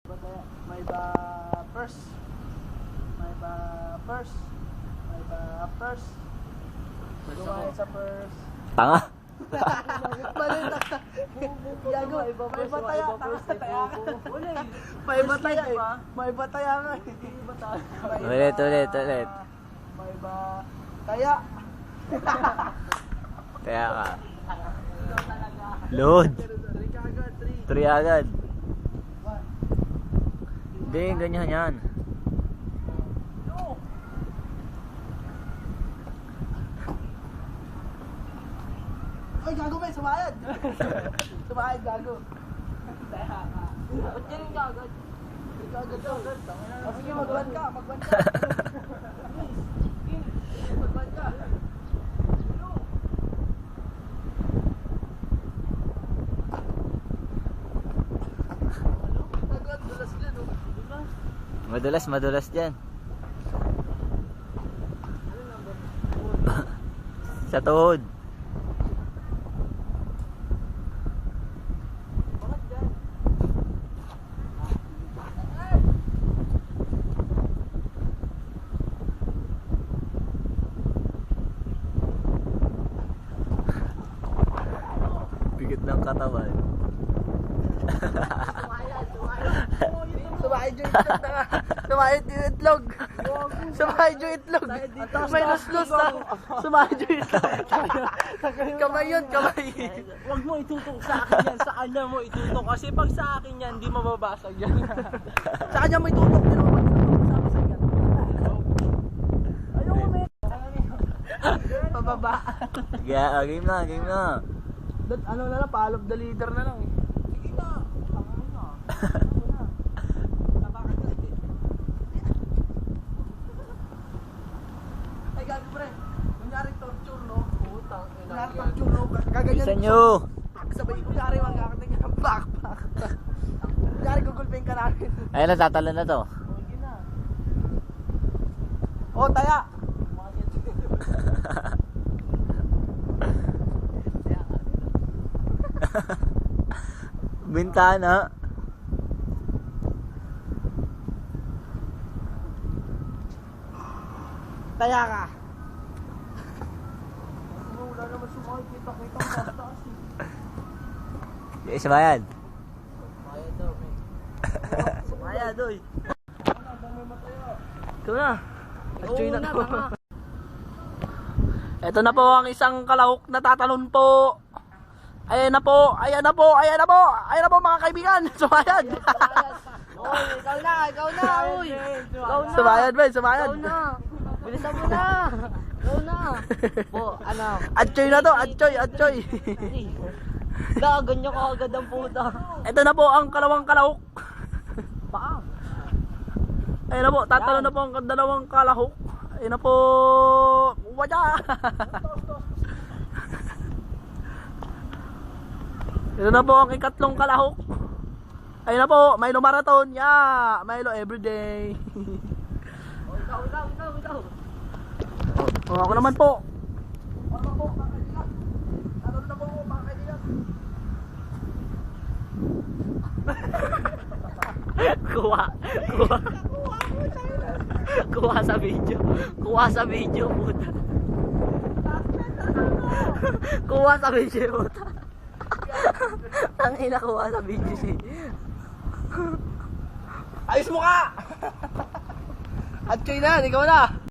May ba first? May ba first? May ba first? Gumawa sa first. Tanga. Mali na. Gago, may bataya ka. May bataya eh. May bataya ka eh. Ulit. May ba taya. Kaya ka. Load. 3 agad. Hindi, ganyan yan. Ay, gago ba? Sumayad. Sumayad, gago. Ba't ganun ka agad? Agad. Sige, magban ka. Magban ka. Madulas dyan. Sa tuhod. Bigat ng katawan. Sumayad yung itlog. Sumayad yung itlog. May lus-lus na. Sumayad yung itlog. Kamay yun, kamay. Huwag mo itutok sa akin yan. Sa kanya mo itutok. Kasi pag sa akin yan, hindi mababasag yan. Sa kanya may tutok. Pero pag tutok sa yan. Ayoko, may. Pababa. Yeah, game na. Ano na lang, follow the leader na lang eh. Sige na. Ay, gabi pre. Kunyari torture, no? Putang ina. Kunyari torture, no? Gaganyan. Bisa nyo. Sabay, kunyari, magkakating ka ng backpack. Kunyari, gugulping ka namin. Ayun, natatalo na to. Sige na. Oh, taya. Bintana. Taya ka. Wala naman sumakit. Kita-kita ang taas eh. Isa ba yan? Sumayad daw, may. Sumayad, oy. Ito na. Adjoy na to. Ito na po ang isang kalahok na tatalon po. Ayan na po mga kaibigan. Sumayad. Oy, ikaw na, uy. Sumayad, Ben, sumayad. Ikaw na. Bilisan mo na. Ikaw na. Po, ano? Adjoy na to, adjoy. Gaganyo ka agad ang puta. Ito na po ang kalawang kalahok. Baka. Ayun na po, tatalo na po ang dalawang kalahok. Ayun na po. Wala. Ito na po ang ikatlong kalahok. Ayun na po, Milo Marathon. Yeah, Milo everyday. Ikaw. Oh, ako naman po. Ako po, mga kaibigan. Tatalo na po ako, mga kaibigan. Kuha sa video, puta. Kuha sa video, puta. Ang ina, kuha sa video si. Ayos mo ka! Adjoy na, ikaw na.